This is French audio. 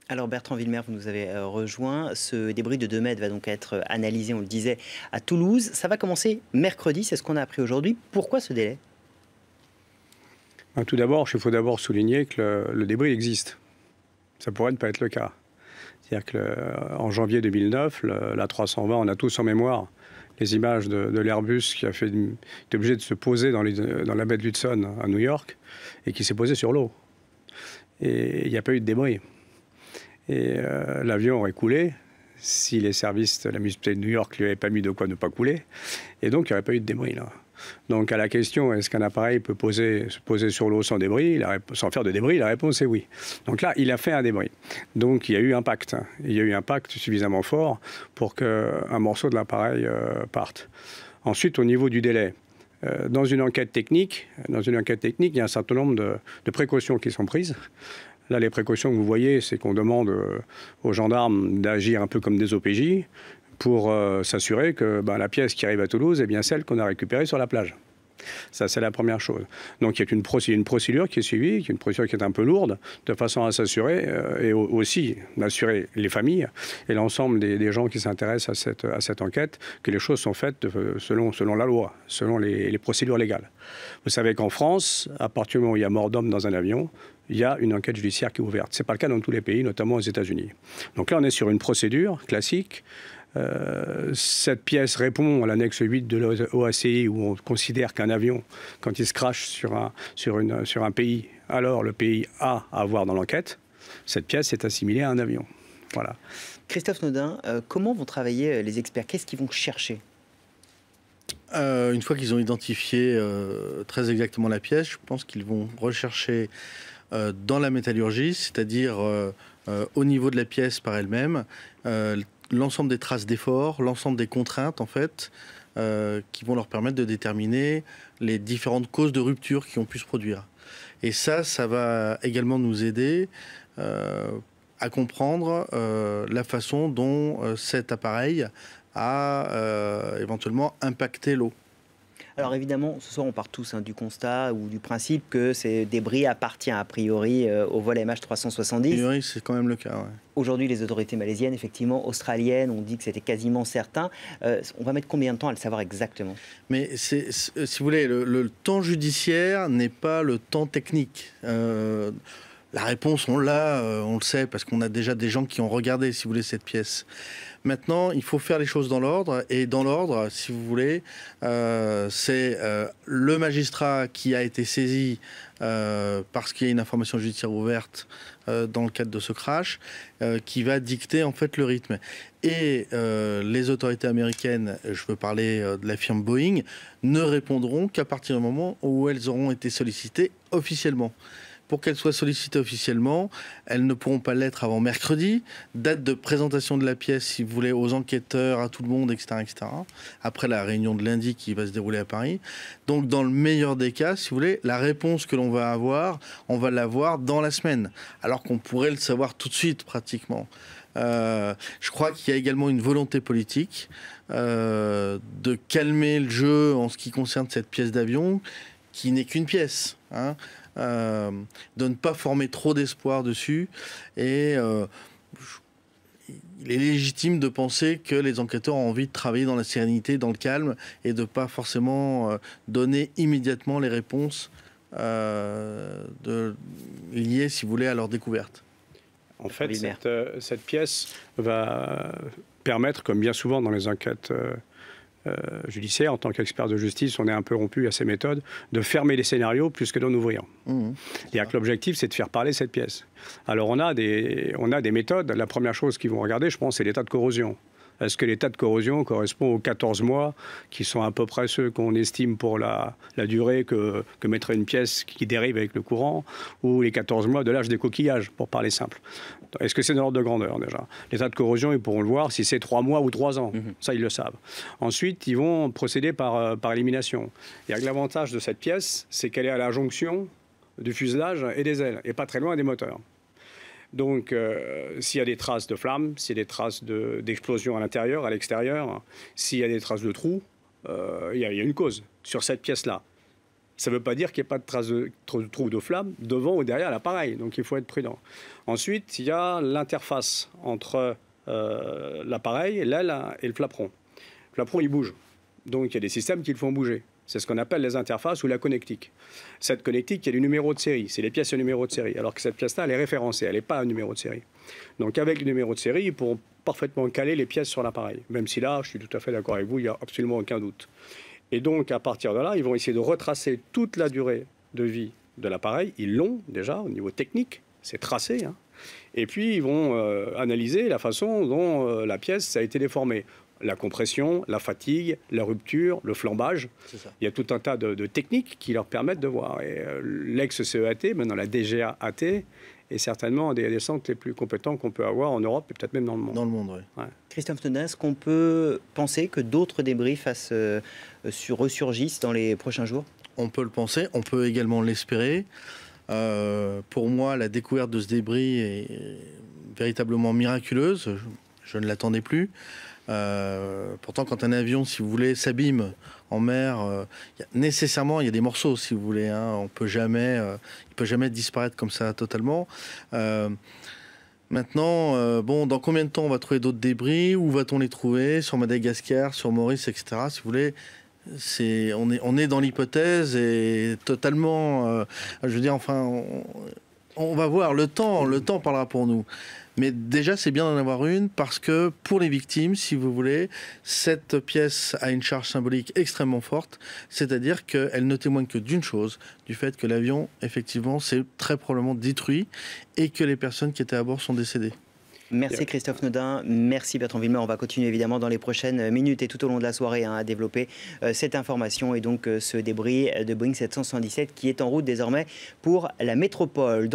Alors Bertrand Villemer, vous nous avez rejoint. Ce débris de 2 mètres va donc être analysé, on le disait, à Toulouse. Ça va commencer mercredi, c'est ce qu'on a appris aujourd'hui. Pourquoi ce délai? Tout d'abord, il faut d'abord souligner que le débris existe. Ça pourrait ne pas être le cas. C'est-à-dire qu'en janvier 2009, la 320, on a tous en mémoire les images de l'Airbus qui était obligé de se poser dans la baie de l'Hudson à New York et qui s'est posé sur l'eau. Et il n'y a pas eu de débris. Et l'avion aurait coulé si les services de la municipalité de New York ne lui avaient pas mis de quoi ne pas couler. Et donc, il n'y aurait pas eu de débris là. Donc, à la question, est-ce qu'un appareil peut se poser sur l'eau sans débris, sans faire de débris, la réponse est oui. Donc là, il a fait un débris. Donc, il y a eu impact. Il y a eu un impact suffisamment fort pour qu'un morceau de l'appareil parte. Ensuite, au niveau du délai, dans une enquête technique, il y a un certain nombre de précautions qui sont prises. Là, les précautions que vous voyez, c'est qu'on demande aux gendarmes d'agir un peu comme des OPJ pour s'assurer que la pièce qui arrive à Toulouse est bien celle qu'on a récupérée sur la plage. Ça, c'est la première chose. Donc, il y a une procédure qui est suivie, une procédure qui est un peu lourde, de façon à s'assurer et aussi d'assurer les familles et l'ensemble des gens qui s'intéressent à cette enquête que les choses sont faites selon la loi, selon les procédures légales. Vous savez qu'en France, à partir du moment où il y a mort d'homme dans un avion, il y a une enquête judiciaire qui est ouverte. Ce n'est pas le cas dans tous les pays, notamment aux États-Unis. Donc là, on est sur une procédure classique. Cette pièce répond à l'annexe 8 de l'OACI où on considère qu'un avion, quand il se crache sur un pays, alors le pays a à voir dans l'enquête. Cette pièce est assimilée à un avion. Voilà. Christophe Naudin, comment vont travailler les experts? Qu'est-ce qu'ils vont chercher? Une fois qu'ils ont identifié très exactement la pièce, je pense qu'ils vont rechercher dans la métallurgie, c'est-à-dire au niveau de la pièce par elle-même, l'ensemble des traces d'effort, l'ensemble des contraintes en fait, qui vont leur permettre de déterminer les différentes causes de rupture qui ont pu se produire. Et ça va également nous aider à comprendre la façon dont cet appareil a éventuellement impacté l'eau. Alors évidemment, ce soir on part tous du constat ou du principe que ces débris appartiennent a priori au vol MH370. A priori, c'est quand même le cas, ouais. Aujourd'hui, les autorités malaisiennes, effectivement, australiennes, ont dit que c'était quasiment certain. On va mettre combien de temps à le savoir exactement? Mais si vous voulez, le temps judiciaire n'est pas le temps technique. La réponse, on l'a, on le sait, parce qu'on a déjà des gens qui ont regardé, si vous voulez, cette pièce. Maintenant, il faut faire les choses dans l'ordre. Et dans l'ordre, si vous voulez, c'est le magistrat qui a été saisi parce qu'il y a une information judiciaire ouverte dans le cadre de ce crash, qui va dicter en fait le rythme. Et les autorités américaines, je veux parler de la firme Boeing, ne répondront qu'à partir du moment où elles auront été sollicitées officiellement. Pour qu'elles soient sollicitées officiellement, elles ne pourront pas l'être avant mercredi, date de présentation de la pièce, si vous voulez, aux enquêteurs, à tout le monde, etc., etc., après la réunion de lundi qui va se dérouler à Paris. Donc, dans le meilleur des cas, si vous voulez, la réponse que l'on va avoir, on va l'avoir dans la semaine, alors qu'on pourrait le savoir tout de suite, pratiquement. Je crois qu'il y a également une volonté politique de calmer le jeu en ce qui concerne cette pièce d'avion, qui n'est qu'une pièce, hein. De ne pas former trop d'espoir dessus et il est légitime de penser que les enquêteurs ont envie de travailler dans la sérénité, dans le calme et de ne pas forcément donner immédiatement les réponses liées, si vous voulez, à leur découverte. En fait, cette pièce va permettre, comme bien souvent dans les enquêtes judiciaire, en tant qu'expert de justice, on est un peu rompu à ces méthodes, de fermer les scénarios plus que d'en ouvrir. C'est-à-dire que l'objectif, c'est de faire parler cette pièce. Alors on a des méthodes. La première chose qu'ils vont regarder, je pense, c'est l'état de corrosion. Est-ce que l'état de corrosion correspond aux 14 mois, qui sont à peu près ceux qu'on estime pour la durée que mettrait une pièce qui dérive avec le courant, ou les 14 mois de l'âge des coquillages, pour parler simple. Est-ce que c'est dans l'ordre de grandeur, déjà? L'état de corrosion, ils pourront le voir si c'est 3 mois ou 3 ans. Ça, ils le savent. Ensuite, ils vont procéder par élimination. Et l'avantage de cette pièce, c'est qu'elle est à la jonction du fuselage et des ailes, et pas très loin des moteurs. Donc, s'il y a des traces de flammes, s'il y a des traces d'explosion à l'intérieur, à l'extérieur, s'il y a des traces de trous, il y a une cause sur cette pièce-là. Ça ne veut pas dire qu'il n'y ait pas de traces de trous de flamme devant ou derrière l'appareil. Donc il faut être prudent. Ensuite, il y a l'interface entre l'appareil, l'aile et le flaperon. Le flaperon, il bouge. Donc il y a des systèmes qui le font bouger. C'est ce qu'on appelle les interfaces ou la connectique. Cette connectique, il y a du numéro de série. C'est les pièces au numéro de série. Alors que cette pièce-là, elle est référencée. Elle n'est pas un numéro de série. Donc avec le numéro de série, ils pourront parfaitement caler les pièces sur l'appareil. Même si là, je suis tout à fait d'accord avec vous, il n'y a absolument aucun doute. Et donc, à partir de là, ils vont essayer de retracer toute la durée de vie de l'appareil. Ils l'ont déjà au niveau technique, c'est tracé. Hein. Et puis, ils vont analyser la façon dont la pièce a été déformée. La compression, la fatigue, la rupture, le flambage. Il y a tout un tas de techniques qui leur permettent de voir. Et l'ex-CEAT, maintenant la DGAT, est certainement un des centres les plus compétents qu'on peut avoir en Europe et peut-être même dans le monde. Dans le monde, oui. Ouais. Christophe Naudin, est-ce qu'on peut penser que d'autres débris ressurgissent dans les prochains jours? On peut le penser, on peut également l'espérer. Pour moi, la découverte de ce débris est véritablement miraculeuse. Je ne l'attendais plus. Pourtant, quand un avion, si vous voulez, s'abîme en mer, nécessairement, il y a des morceaux, si vous voulez. Hein. Il peut jamais disparaître comme ça totalement. Maintenant, bon, dans combien de temps on va trouver d'autres débris? Où va-t-on les trouver? Sur Madagascar, sur Maurice, etc. Si vous voulez, on est dans l'hypothèse et totalement. Je veux dire, enfin, on va voir. Le temps parlera pour nous. Mais déjà, c'est bien d'en avoir une parce que pour les victimes, si vous voulez, cette pièce a une charge symbolique extrêmement forte. C'est-à-dire qu'elle ne témoigne que d'une chose, du fait que l'avion, effectivement, s'est très probablement détruit et que les personnes qui étaient à bord sont décédées. Merci Christophe Naudin, merci Bertrand Wilmer. On va continuer évidemment dans les prochaines minutes et tout au long de la soirée à développer cette information et donc ce débris de Boeing 777 qui est en route désormais pour la métropole.